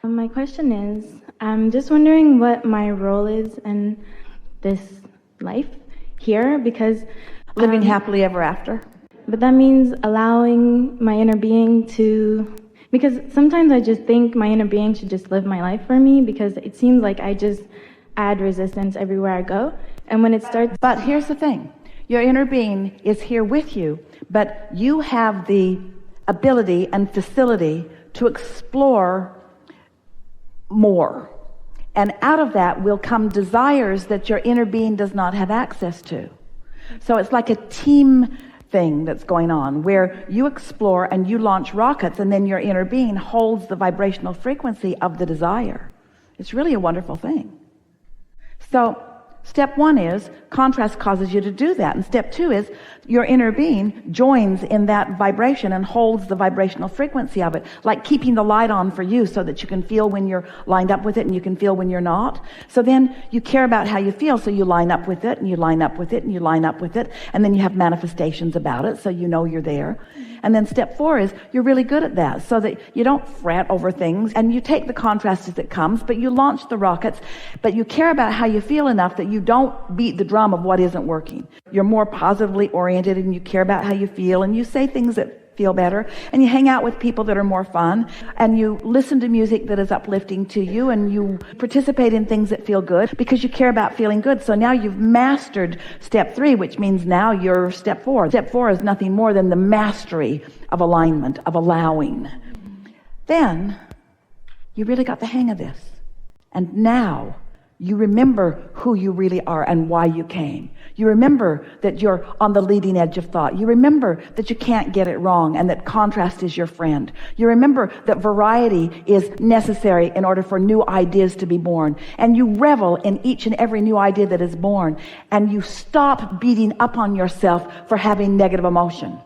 My question is, I'm just wondering what my role is in this life here, because Living happily ever after. but that means allowing my inner being to, because sometimes I just think my inner being should just live my life for me, because it seems like I just add resistance everywhere I go. And when it starts... But here's the thing. Your inner being is here with you, but you have the ability and facility to explore more. And out of that will come desires that your inner being does not have access to. So it's like a team thing that's going on where you explore and you launch rockets, and then your inner being holds the vibrational frequency of the desire. It's really a wonderful thing. So step one is contrast causes you to do that. And step two is your inner being joins in that vibration and holds the vibrational frequency of it, like keeping the light on for you so that you can feel when you're lined up with it and you can feel when you're not. So then you care about how you feel, so you line up with it and you line up with it and you line up with it, and then you have manifestations about it so you know you're there. And then step four is you're really good at that, so that you don't fret over things and you take the contrast as it comes, but you launch the rockets, but you care about how you feel enough that you don't beat the drum of what isn't working. You're more positively oriented and you care about how you feel, and you say things that feel better, and you hang out with people that are more fun, and you listen to music that is uplifting to you, and you participate in things that feel good because you care about feeling good. So now you've mastered step three, which means now you're step four. Step four is nothing more than the mastery of alignment, of allowing. Then you really got the hang of this, and now you remember who you really are and why you came. You remember that you're on the leading edge of thought. You remember that you can't get it wrong and that contrast is your friend. You remember that variety is necessary in order for new ideas to be born. And you revel in each and every new idea that is born. And you stop beating up on yourself for having negative emotion.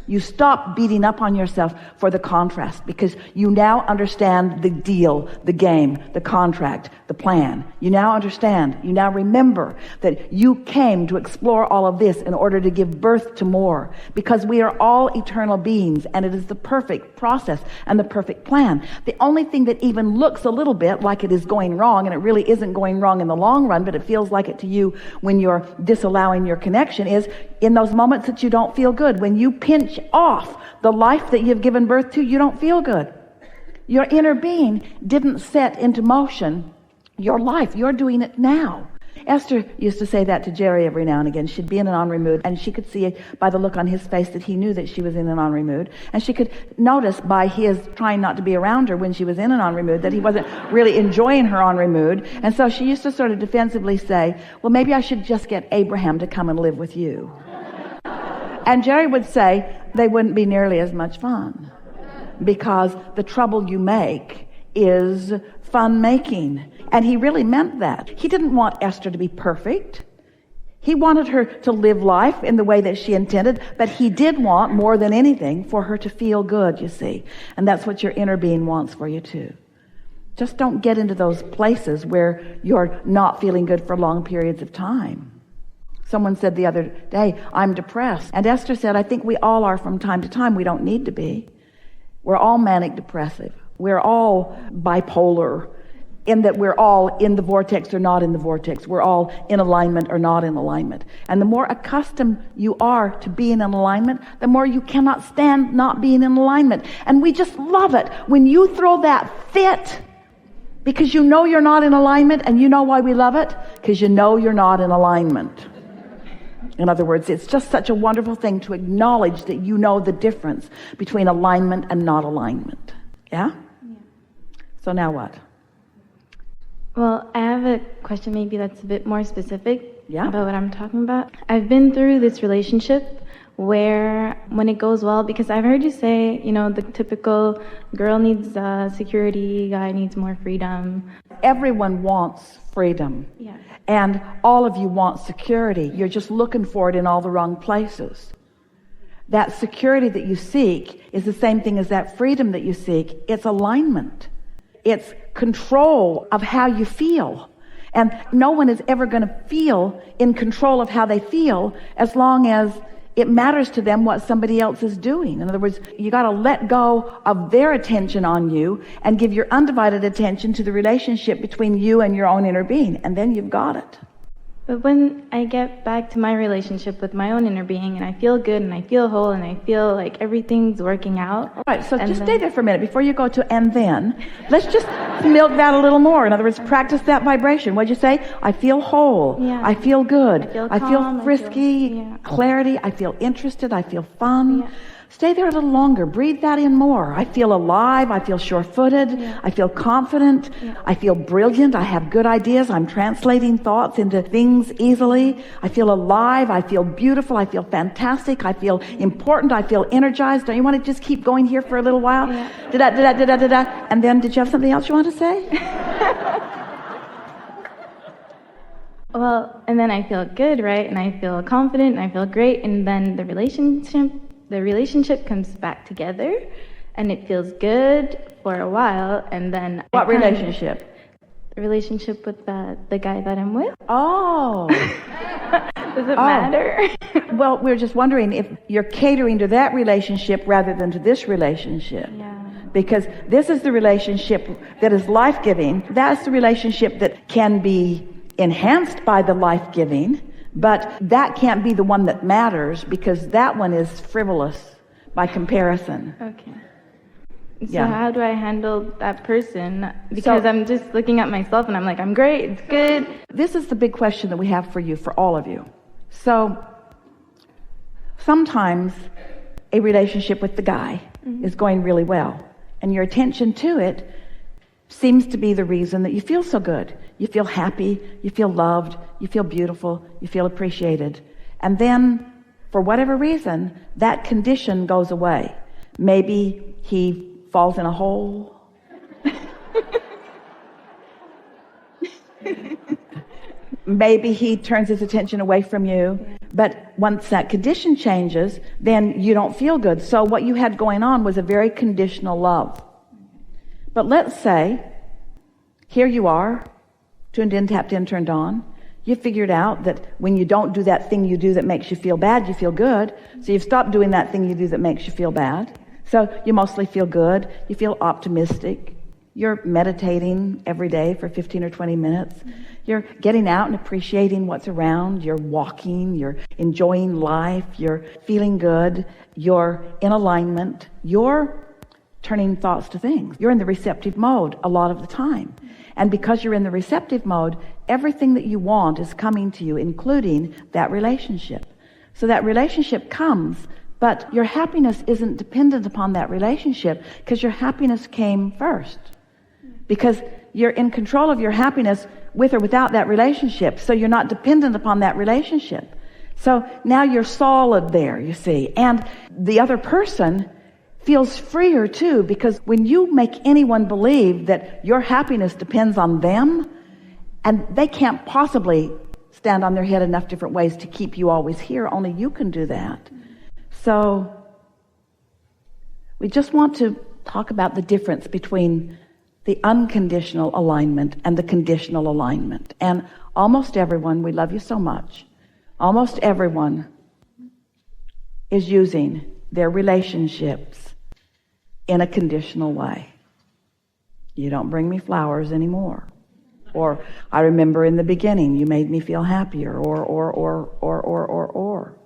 You stop beating up on yourself for the contrast, because you now understand the deal, the game, the contract, the plan. You now understand. You now remember that you came to explore all of this in order to give birth to more, because we are all eternal beings, and it is the perfect process and the perfect plan. The only thing that even looks a little bit like it is going wrong, and it really isn't going wrong in the long run, but it feels like it to you when you're disallowing your connection, is in those moments that you don't feel good. When you pinch off the life that you've given birth to, you don't feel good. Your inner being didn't set into motion your life. You're doing it now. Esther used to say that to Jerry every now and again. She'd be in an ornery mood, and she could see by the look on his face that he knew that she was in an ornery mood. And she could notice by his trying not to be around her when she was in an ornery mood that he wasn't really enjoying her ornery mood. And so she used to sort of defensively say, well, maybe I should just get Abraham to come and live with you. And Jerry would say, they wouldn't be nearly as much fun, because the trouble you make is fun making. And he really meant that. He didn't want Esther to be perfect. He wanted her to live life in the way that she intended, but he did want, more than anything, for her to feel good, you see. And that's what your inner being wants for you too. Just don't get into those places where you're not feeling good for long periods of time. Someone said the other day, I'm depressed. And Esther said, I think we all are from time to time. We don't need to be. We're all manic depressive. We're all bipolar, in that we're all in the vortex or not in the vortex. We're all in alignment or not in alignment. And the more accustomed you are to being in alignment, the more you cannot stand not being in alignment. And we just love it when you throw that fit, because you know you're not in alignment. And you know why we love it? Because you know you're not in alignment. In other words, it's just such a wonderful thing to acknowledge that you know the difference between alignment and not alignment. Yeah? So now what? Well, I have a question maybe that's a bit more specific about what I'm talking about. I've been through this relationship where when it goes well, because I've heard you say, you know, the typical girl needs security, guy needs more freedom. Everyone wants freedom. Yeah. And all of you want security. You're just looking for it in all the wrong places. That security that you seek is the same thing as that freedom that you seek. It's alignment. It's control of how you feel. And no one is ever going to feel in control of how they feel as long as it matters to them what somebody else is doing. In other words, you got to let go of their attention on you and give your undivided attention to the relationship between you and your own inner being, and then you've got it. But when I get back to my relationship with my own inner being and I feel good and I feel whole and I feel like everything's working out. All right, so just stay there for a minute before you go to and then. Let's just milk that a little more. In other words, practice that vibration. What'd you say? I feel whole. Yeah. I feel good. I feel frisky, clarity. I feel interested. I feel fun. Yeah. Stay there a little longer. Breathe that in more. I feel alive. I feel sure-footed. Yeah. I feel confident. Yeah. I feel brilliant. I have good ideas. I'm translating thoughts into things easily. I feel alive. I feel beautiful. I feel fantastic. I feel important. I feel energized. Don't you want to just keep going here for a little while? Yeah. Da-da. And then, did you have something else you want to say? Well, and then I feel good, right? And I feel confident and I feel great. And then the relationship comes back together and it feels good for a while, and then what relationship? The relationship with the guy that I'm with. Oh. Does it matter? Well, we're just wondering if you're catering to that relationship rather than to this relationship. Yeah. Because this is the relationship that is life-giving. That's the relationship that can be enhanced by the life-giving. But that can't be the one that matters, because that one is frivolous by comparison. Okay. So how do I handle that person? Because I'm just looking at myself and I'm like, I'm great, it's good. This is the big question that we have for you, for all of you. So sometimes a relationship with the guy is going really well, and your attention to it seems to be the reason that you feel so good. You feel happy, you feel loved, you feel beautiful, you feel appreciated. And then, for whatever reason, that condition goes away. Maybe he falls in a hole. Maybe he turns his attention away from you. But once that condition changes, then you don't feel good. So what you had going on was a very conditional love. But let's say, here you are, tuned in, tapped in, turned on. You figured out that when you don't do that thing you do that makes you feel bad, you feel good. So you've stopped doing that thing you do that makes you feel bad. So you mostly feel good. You feel optimistic. You're meditating every day for 15 or 20 minutes. You're getting out and appreciating what's around. You're walking. You're enjoying life. You're feeling good. You're in alignment. You're turning thoughts to things. You're in the receptive mode a lot of the time. And because you're in the receptive mode, everything that you want is coming to you, including that relationship. So that relationship comes, but your happiness isn't dependent upon that relationship, because your happiness came first. Because you're in control of your happiness with or without that relationship. So you're not dependent upon that relationship. So now you're solid there, you see. And the other person feels freer too, because when you make anyone believe that your happiness depends on them, and they can't possibly stand on their head enough different ways to keep you always here, only you can do that. So we just want to talk about the difference between the unconditional alignment and the conditional alignment. And almost everyone, we love you so much, almost everyone is using their relationships in a conditional way. You don't bring me flowers anymore. Or, I remember in the beginning, you made me feel happier, or.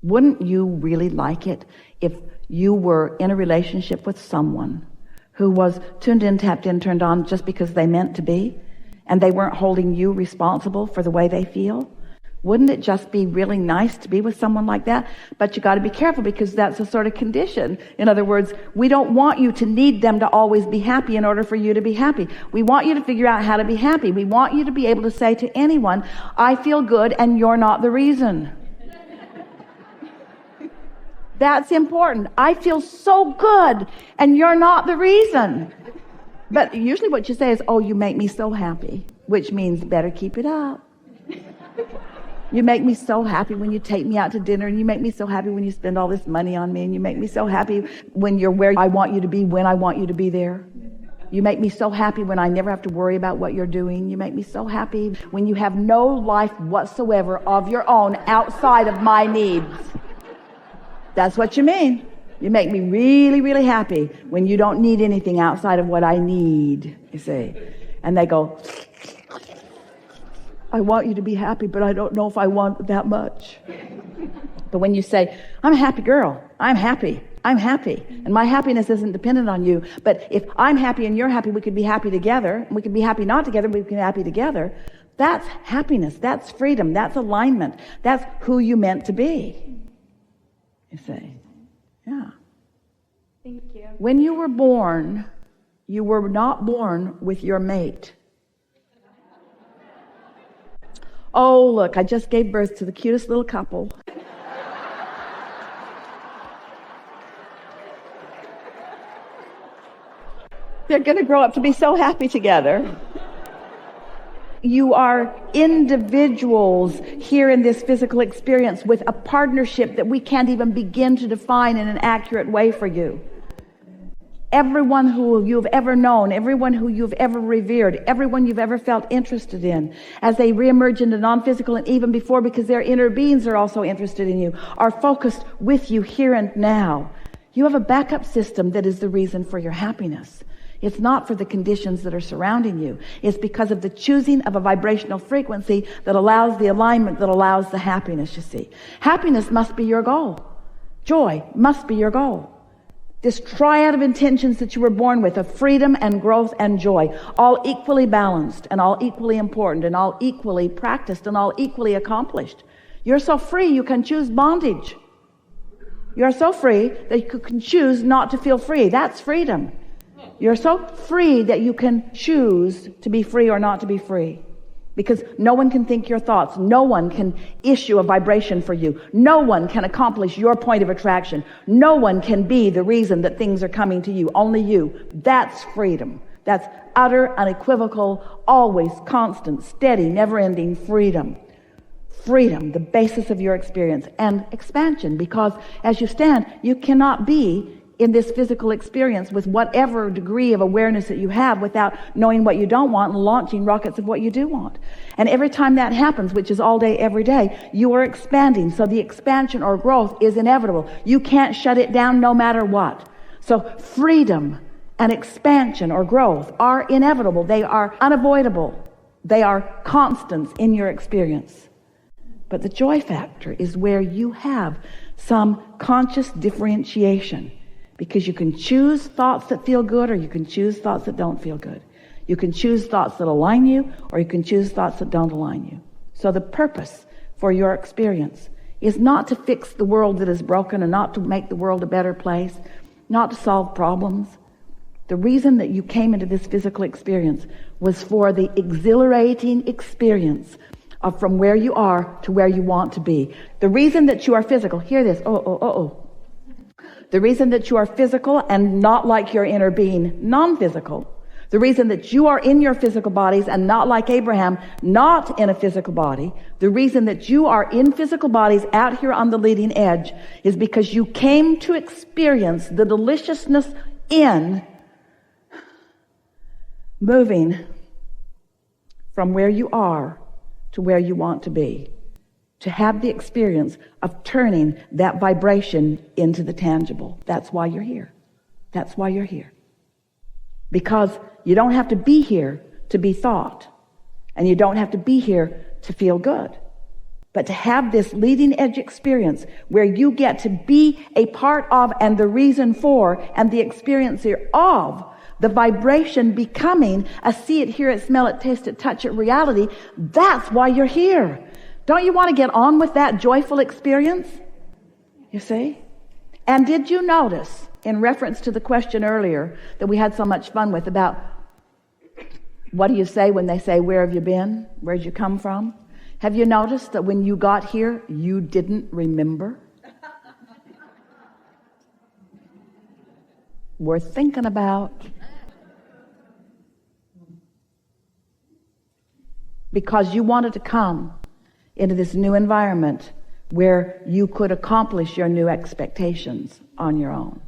Wouldn't you really like it if you were in a relationship with someone who was tuned in, tapped in, turned on just because they meant to be, and they weren't holding you responsible for the way they feel? Wouldn't it just be really nice to be with someone like that? But you got to be careful, because that's a sort of condition. In other words, we don't want you to need them to always be happy in order for you to be happy. We want you to figure out how to be happy. We want you to be able to say to anyone, I feel good and you're not the reason. That's important. I feel so good and you're not the reason. But usually what you say is, oh, you make me so happy, which means better keep it up. You make me so happy when you take me out to dinner, and you make me so happy when you spend all this money on me, and you make me so happy when you're where I want you to be, when I want you to be there. You make me so happy when I never have to worry about what you're doing. You make me so happy when you have no life whatsoever of your own outside of my needs. That's what you mean. You make me really, really happy when you don't need anything outside of what I need, you see. And they go, I want you to be happy, but I don't know if I want that much. But when you say, I'm a happy girl, I'm happy, and my happiness isn't dependent on you, but if I'm happy and you're happy, we could be happy together, and we could be happy not together, but we can be happy together. That's happiness, that's freedom, that's alignment, that's who you meant to be. You say, yeah. Thank you. When you were born, you were not born with your mate. Oh, look, I just gave birth to the cutest little couple. They're going to grow up to be so happy together. You are individuals here in this physical experience with a partnership that we can't even begin to define in an accurate way for you. Everyone who you've ever known, everyone who you've ever revered, everyone you've ever felt interested in, as they reemerge into non-physical and even before, because their inner beings are also interested in you, are focused with you here and now. You have a backup system that is the reason for your happiness. It's not for the conditions that are surrounding you. It's because of the choosing of a vibrational frequency that allows the alignment, that allows the happiness, you see. Happiness must be your goal. Joy must be your goal. This triad of intentions that you were born with, of freedom and growth and joy, all equally balanced and all equally important and all equally practiced and all equally accomplished. You're so free you can choose bondage. You're so free that you can choose not to feel free. That's freedom. You're so free that you can choose to be free or not to be free. Because no one can think your thoughts. No one can issue a vibration for you. No one can accomplish your point of attraction. No one can be the reason that things are coming to you. Only you. That's freedom. That's utter, unequivocal, always constant, steady, never-ending freedom. Freedom, the basis of your experience. And expansion, because as you stand, you cannot be in this physical experience with whatever degree of awareness that you have without knowing what you don't want and launching rockets of what you do want. And every time that happens, which is all day, every day, you are expanding. So the expansion or growth is inevitable. You can't shut it down no matter what. So freedom and expansion or growth are inevitable. They are unavoidable. They are constants in your experience. But the joy factor is where you have some conscious differentiation. Because you can choose thoughts that feel good or you can choose thoughts that don't feel good. You can choose thoughts that align you or you can choose thoughts that don't align you. So the purpose for your experience is not to fix the world that is broken and not to make the world a better place, not to solve problems. The reason that you came into this physical experience was for the exhilarating experience of from where you are to where you want to be. The reason that you are physical, hear this, the reason that you are physical and not like your inner being, non-physical. The reason that you are in your physical bodies and not like Abraham, not in a physical body. The reason that you are in physical bodies out here on the leading edge is because you came to experience the deliciousness in moving from where you are to where you want to be. To have the experience of turning that vibration into the tangible. That's why you're here. That's why you're here. Because you don't have to be here to be thought. And you don't have to be here to feel good. But to have this leading edge experience where you get to be a part of and the reason for and the experiencer of the vibration becoming a see it, hear it, smell it, taste it, touch it reality. That's why you're here. Don't you want to get on with that joyful experience? You see? And did you notice, in reference to the question earlier that we had so much fun with about what do you say when they say, where have you been? Where'd you come from? Have you noticed that when you got here, you didn't remember? Worth thinking about. Because you wanted to come into this new environment where you could accomplish your new expectations on your own.